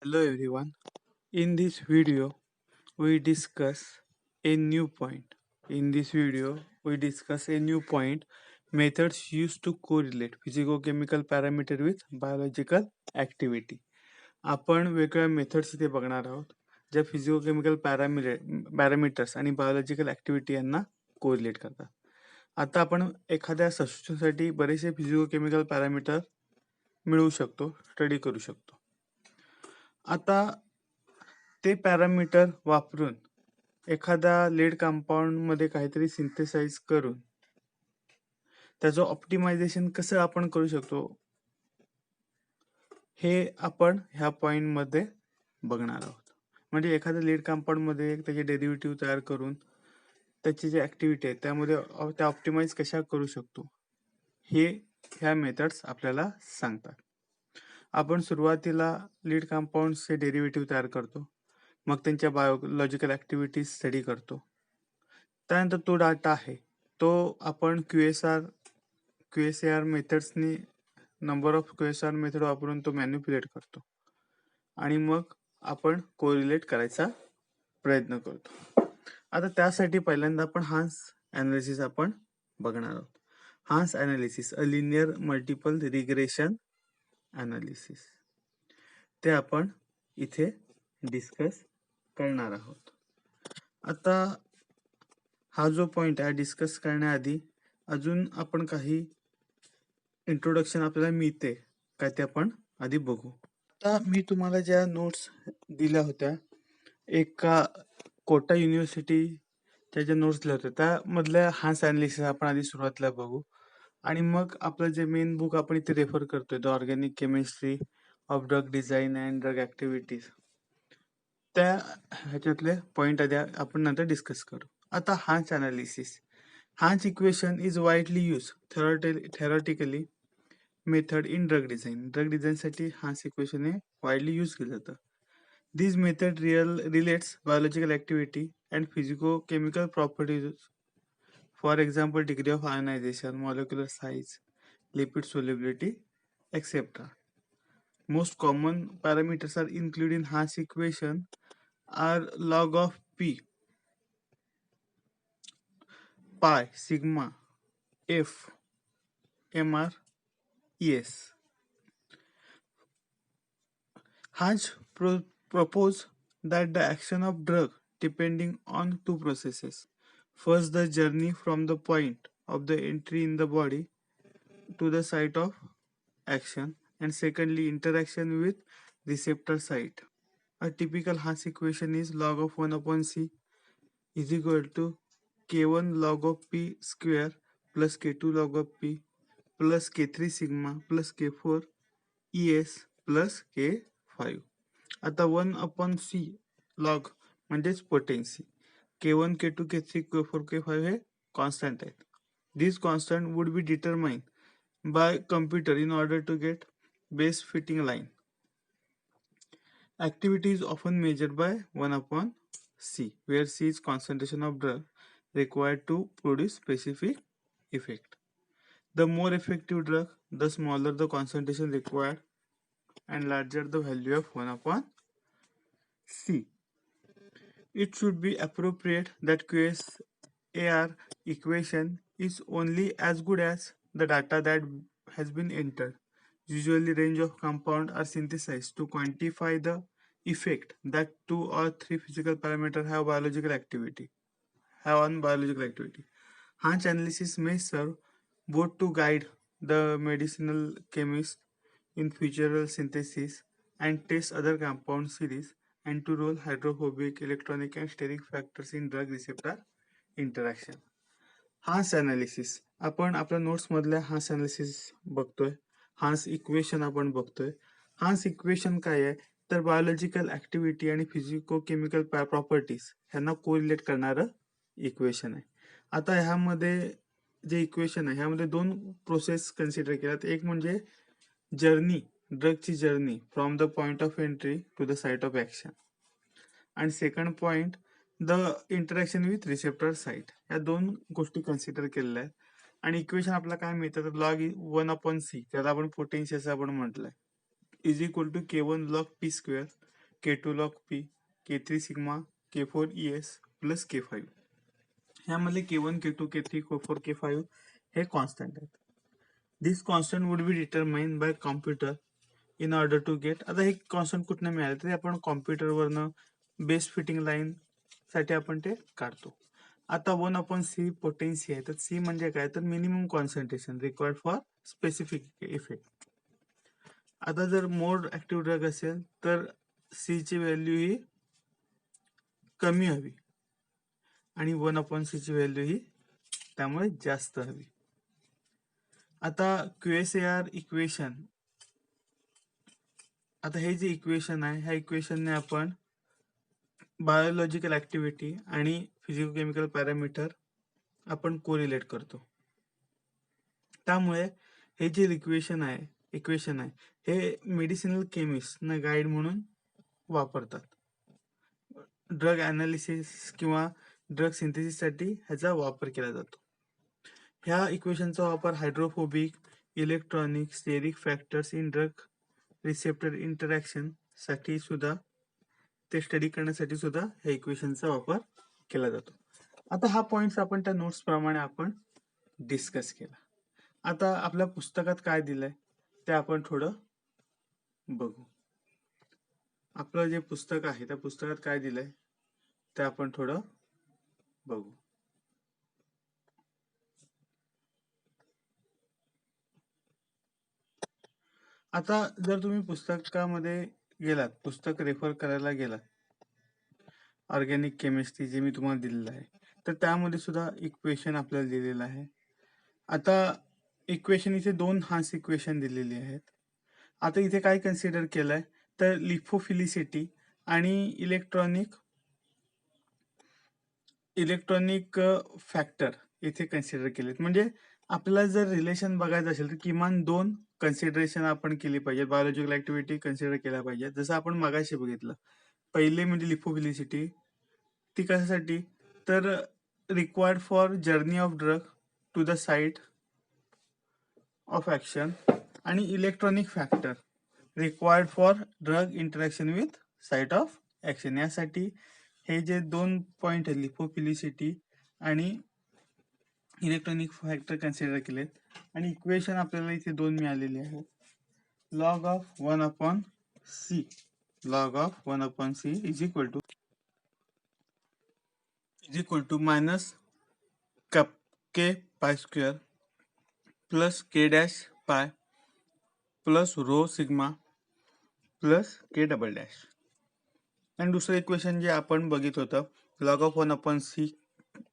Hello everyone. In this video, we discuss a new point. In this video, we discuss a new point methods used to correlate physicochemical parameter with biological activity. आपण वेगवेगळ्या methods इथे बघणार आहोत ज्या फिजिओकेमिकल parameters आणि biological activity यांना correlate करतात. आता आपण एखाद्या सब्स्टिट्यूशनसाठी बरेचसे फिजिओकेमिकल पॅरामीटर मिळवू शकतो, स्टडी करू शकतो. आता ते पॅरामीटर वापरून एखाद्या लीड कंपाऊंड मध्ये काहीतरी सिंथेसाइज करून त्याचं ऑप्टिमायझेशन कसं आपण करू शकतो हे आपण ह्या पॉइंट मध्ये बघणार आहोत. म्हणजे एखाद्या लीड कंपाऊंड मध्ये त्याचे डेरिव्हेटिव्ह तयार करून त्याची जी ऍक्टिव्हिटी आहे त्यामध्ये त्या ऑप्टिमाइज कशा करू शकतो हे ह्या मेथड्स आपल्याला सांगतात. आपण सुरुवातीला लीड कंपाऊंड्सचे डेरिव्हेटिव्ह तयार करतो, मग त्यांच्या बायोलॉजिकल ऍक्टिव्हिटीज स्टडी करतो. त्यानंतर तो डाटा आहे तो आपण क्यूएसआर मेथड्सनी नंबर ऑफ क्यूएसआर मेथड वापरून तो मॅन्युप्युलेट करतो आणि मग आपण कोरिलेट करायचा प्रयत्न करतो. आता त्यासाठी पहिल्यांदा आपण हान्स अनालिसिस आपण बघणार आहोत. Hans analysis a linear multiple regression analysis ते आपण इथे डिस्कस करणार आहोत. आता हा जो पॉइंट आहे डिस्कस करण्याआधी अजून आपण काही इंट्रोडक्शन आपल्याला मिळते काय ते आपण आधी बघू. आता मी तुम्हाला ज्या नोट्स दिल्या होत्या एका कोटा युनिव्हर्सिटीच्या ज्या नोट्स दिल्या होत्या त्यामधल्या हान्स अनालिसिस आपण आधी सुरुवातीला बघू आणि मग आपलं जे मेन बुक आपण इथे रेफर करतोय the organic chemistry of drug design and drug activities त्या ह्याच्यातले पॉइंट आधी आपण नंतर डिस्कस करू. आता Hansch analysis Hansch equation is widely use theoretically method in drug design. Drug design साठी हान्स इक्वेशन हे वाइडली यूज केलं जातं. This method relates biological activity and physicochemical properties, for example degree of ionisation, molecular size, lipid solubility, etc. Most common parameters are included in Haas equation are log of p, pi, sigma, f, mr, es. Haas propose that the action of drug depending on two processes. First, the journey from the point of the entry in the body to the site of action, and secondly, interaction with receptor site. A typical Haas equation is log of 1 upon c is equal to k1 log of p square plus k2 log of p plus k3 sigma plus k4 es plus k5. आता 1 upon c log म्हणजेच potency, k1 k2 k3 k4 k5 हे constant आहेत. These constant would be determined by computer in order to get best fitting line. Activity is often measured by 1 upon c, where c is concentration of drug required to produce specific effect. The more effective drug, the smaller the concentration required and larger the value of 1 upon c. It should be appropriate that QSAR equation is only as good as the data that has been entered. Usually range of compound are synthesized to quantify the effect that 2 or 3 physical parameters have on biological activity. Hanch analysis may serve both to guide the medicinal chemist in future synthesis and test other compound series and to role hydrophobic, electronic and steric factors in drug receptor interaction. Hans analysis आपण आपल्या notes मधल्या Hans analysis बघतोय. Hans equation आपण बघतोय. Hans equation काय आहे तर biological activity आणि फिजिको केमिकल प्रॉपर्टीज ह्यांना कोरिलेट करणारं इक्वेशन आहे. आता ह्यामध्ये जे इक्वेशन आहे ह्यामध्ये दोन प्रोसेस कन्सिडर केल्यात. एक म्हणजे जर्नी, ड्रगची journey from the point of entry to the site of action, आणि second point the interaction with receptor site. या दोन गोष्टी कन्सिडर केलेल्या आहेत. आणि इक्वेशन आपल्याला काय मिळतं तर लॉग 1 अपॉन सी, त्याला आपण पोटेन्शियल आपण म्हटलंय, is equal to k1 log p square K2 log P, K3 sigma, K4 ES plus K5. ह्यामधले K1, K2, K3, K4, K5 हे कॉन्स्टंट आहेत. This constant would be determined by computer in order to get. आता हे constant कुठनं मिळाले तरी आपण कॉम्प्युटरवरनं base fitting line साठी आपण ते काढतो. आता 1/C पोटेन्सी आहे, तर C म्हणजे काय, तर minimum concentration required for specific effect. आता जर मोर ऍक्टिव्ह ड्रग असेल तर C ची व्हॅल्यू ही कमी हवी आणि 1/C ची व्हॅल्यू ही त्यामुळे जास्त हवी. आता QSAR इक्वेशन, आता हे जे इक्वेशन आहे ह्या इक्वेशनने आपण बायोलॉजिकल ऍक्टिव्हिटी आणि फिजिकोकेमिकल पॅरामीटर आपण कोरिलेट करतो. त्यामुळे हे जे इक्वेशन आहे हे मेडिसिनल केमिस्ट ना गाईड म्हणून वापरतात. ड्रग अनालिसिस किंवा ड्रग सिंथेसिस साठी ह्याचा वापर केला जातो. ह्या इक्वेशनचा वापर hydrophobic, electronic, steric factors in drug receptor interaction साठी सुद्धा, ते स्टडी करण्यासाठी सुद्धा ह्या इक्वेशनचा वापर केला जातो. आता हा पॉइंट्स आपण त्या नोट्स प्रमाणे आपण डिस्कस केला. आता आपल्या पुस्तकात काय दिलंय ते आपण थोडं बघू. आपलं जे पुस्तक आहे त्या पुस्तकात काय दिलंय ते आपण थोडं बघू. आता जर तुम्ही पुस्तकामध्ये गेलात, पुस्तक रेफर करायला गेलात, ऑर्गॅनिक केमिस्ट्री जे मी तुम्हाला दिलेलं आहे, तर त्यामध्ये सुद्धा इक्वेशन आपल्याला दिलेलं आहे. आता इक्वेशन इथे 2 हान्स इक्वेशन दिलेली आहेत. आता इथे काय कन्सिडर केलंय तर लिफोफिलिसिटी आणि इलेक्ट्रॉनिक फॅक्टर इथे कन्सिडर केलेत. म्हणजे आपल्याला जर रिलेशन बघायचं असेल तर किमान 2 कन्सिडरेशन आपण केली पाहिजे, बायोलॉजिकल ऍक्टिव्हिटी कन्सिडर केल्या पाहिजे. जसं आपण मगाशी बघितलं, पहिले म्हणजे लिफोफिलिसिटी, ती कशासाठी तर required for journey of drug to the site of action, आणि electronic factor required for drug interaction with site of action. यासाठी हे जे 2 पॉइंट आहे, लिफोफिलिसिटी आणि इलेक्ट्रॉनिक फॅक्टर कन्सिडर केलेत. आणि इक्वेशन आपल्याला इथे 2 मिळालेली आहेत. Log of 1/C, log of 1/C is equal to minus K pi square plus K dash pi plus rho sigma plus K double dash. आणि दुसरं इक्वेशन जे आपण बघित होतं, log of 1/C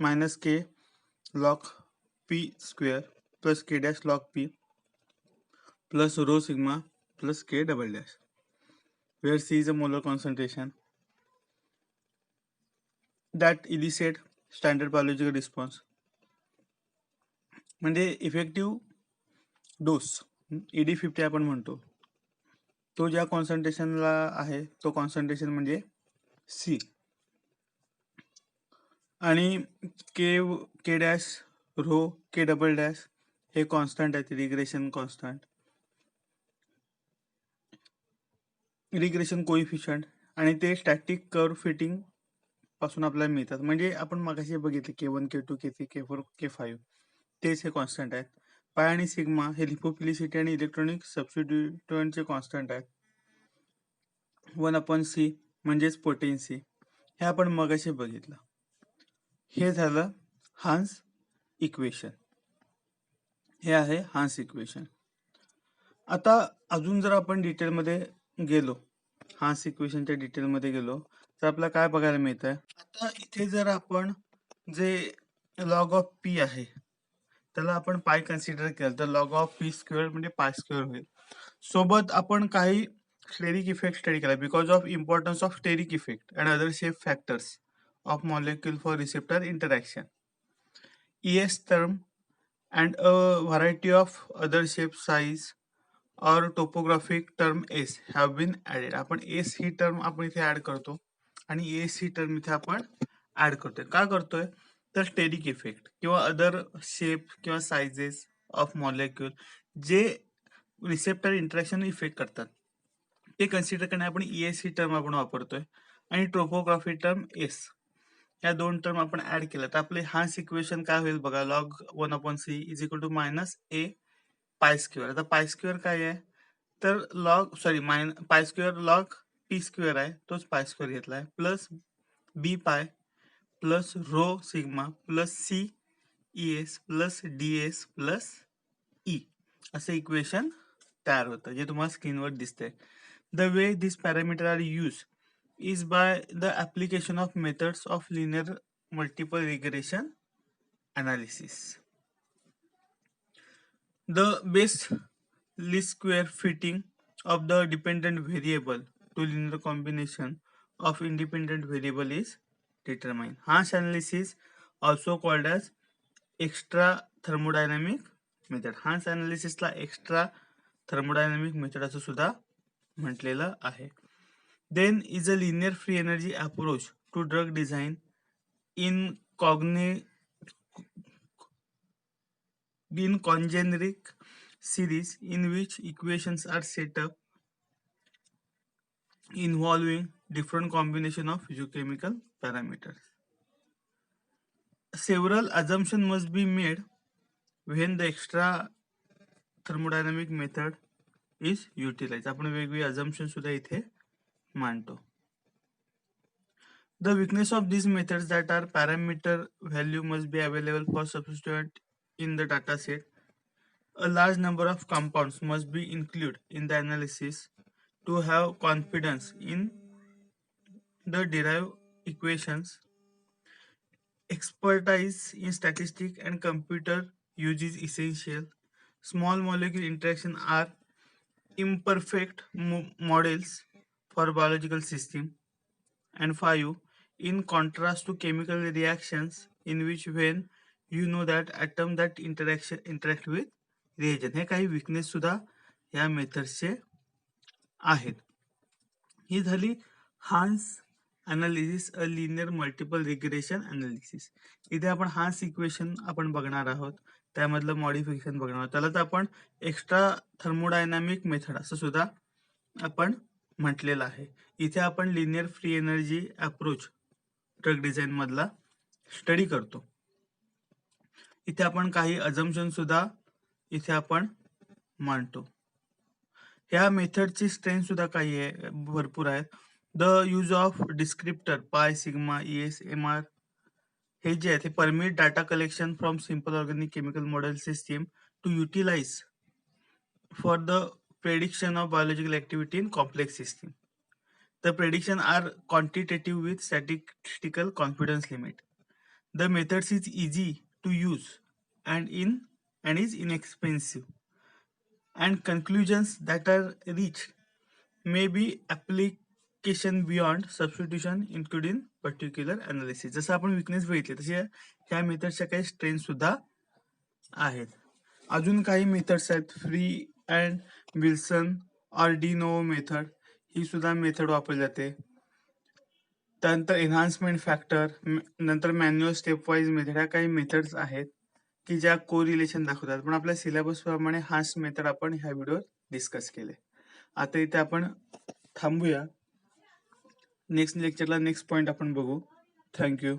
minus K log P square plus K dash log P plus rho sigma plus K double dash, where C is a molar concentration that elicit standard biological response. म्हणजे effective dose ED50 आपण म्हणतो, तो ज्या कॉन्सन्ट्रेशनला आहे तो concentration म्हणजे C. आणि K dash rho K double dash हे कॉन्स्टंट आहेत, रिग्रेशन कॉन्स्टंट, रिग्रेशन कोइफिशियंट, आणि ते स्टॅटिक कर्व फिटिंग पासून आपल्याला मिळतात. म्हणजे आपण मगाशी बघितले K1, K2, K3, K4, K5 तेच हे कॉन्स्टंट आहेत. पाय आणि सिग्मा हे लिफोफिलिसिटी आणि इलेक्ट्रॉनिक सबस्टिट्यूएंटचे कॉन्स्टंट आहेत. 1/C म्हणजेच पोटेन्सी, हे आपण मगाशी बघितलं. हे झालं हान्स इक्वेशन, हे आहे हान्स इक्वेशन. आता अजून जर आपण डिटेलमध्ये गेलो, हान्स इक्वेशनच्या डिटेलमध्ये गेलो तर आपल्याला काय बघायला मिळतंय. आता इथे जर आपण जे लॉग ऑफ P आहे त्याला आपण पाय कन्सिडर केलं तर लॉग ऑफ P स्क्वेअर म्हणजे पाय स्क्वेअर होईल. सोबत आपण काही स्टेरिक इफेक्ट स्टडी केला, because of importance of steric effect and other shape factors of molecule for receptor interaction. ES term and a variety of other shape, size or topographic term S have been added. आपण S ही term आपण इथे add करतो आणि ES ही term इथे आपण add करतोय. का करतोय तर स्टेरिक इफेक्ट किंवा अदर शेप किंवा साइजेस ऑफ मॉलिक्यूल जे रिसेप्टर इंटरॅक्शन इफेक्ट करतात ते कन्सिडर करण्यासाठी आपण ES ही टर्म आपण वापरतोय आणि टोपोग्राफी टर्म S, या दोन टर्म आपण ऍड केल्या तर आपले हाच इक्वेशन काय होईल बघा, log 1/c is equal to minus a pi square. आता पाय स्क्वेअर काय आहे तर pi square log p square आहे, तोच पाय स्क्वेअर घेतलाय, प्लस b पाय plus rho sigma plus c ES plus ds plus E असं इक्वेशन तयार होतं, जे तुम्हाला स्क्रीनवर दिसतंय. The way these parameters are used is by the application of methods of linear multiple regression analysis. The best least square fitting of the dependent variable to linear combination of independent variable is determined. Hash analysis also called as extra thermodynamic method. हाच अनालिसिसला extra thermodynamic method असं सुद्धा म्हटलेलं आहे. Then is a linear free energy approach to drug design in congeneric series in which equations are set up involving different combination of physiochemical parameters. Several assumptions must be made when the extra thermodynamic method is utilized. आपण वेगवेगळे assumptions सुद्धा इथे मांडतो. The weakness of these methods that are parameter value must be available for substituent in the data set. A large number of compounds must be included in the analysis to have confidence in the derived equations. Expertise in statistics and computer use is essential. Small molecule interactions are imperfect models for biological system. And 5, in contrast to chemical reactions in which when you know that atom that interact with reagent, हे काही weakness सुद्धा या मेथड्सचे आहेत. ही झाली Hans analysis a linear multiple regression analysis. इथे आपण Hans equation आपण बघणार आहोत, त्यामधलं मॉडिफिकेशन बघणार आहोत. त्याला तर आपण एक्स्ट्रा थर्मोडायनामिक मेथड असं सुद्धा आपण म्हटलेलं आहे. इथे आपण linear free energy approach drug design मधला स्टडी करतो. इथे आपण काही अजम्पशन सुद्धा इथे आपण मांडतो. ह्या मेथडची स्ट्रेंथ सुद्धा काही आहे, भरपूर आहेत. The use of descriptor pi sigma ES MR हे जे आहे ते permit data collection from simple organic chemical model system to utilize for the prediction of biological activity in complex system. The prediction are quantitative with statistical confidence limit. The methods is easy to use and is inexpensive. And conclusions that are reached may be application beyond substitution including particular analysis. जसं आपण weakness बघितले तसे ह्या मेथडच्या काही strength सुद्धा आहेत. अजून काही मेथड्स आहेत, फ्री अँड विल्सन और डी नोव्हो मेथड, ही सुद्धा मेथड वापरली जाते. त्यानंतर एन्हान्समेंट फॅक्टर, नंतर मॅन्युअल स्टेप वाईज मेथड, ह्या काही मेथड्स आहेत की ज्या कोरिलेशन दाखवतात. पण आपल्या सिलेबस प्रमाणे हाच मेथड आपण ह्या व्हिडिओत डिस्कस केले. आता इथे आपण थांबूया. नेक्स्ट लेक्चरला नेक्स्ट पॉइंट आपण बघू. थँक्यू.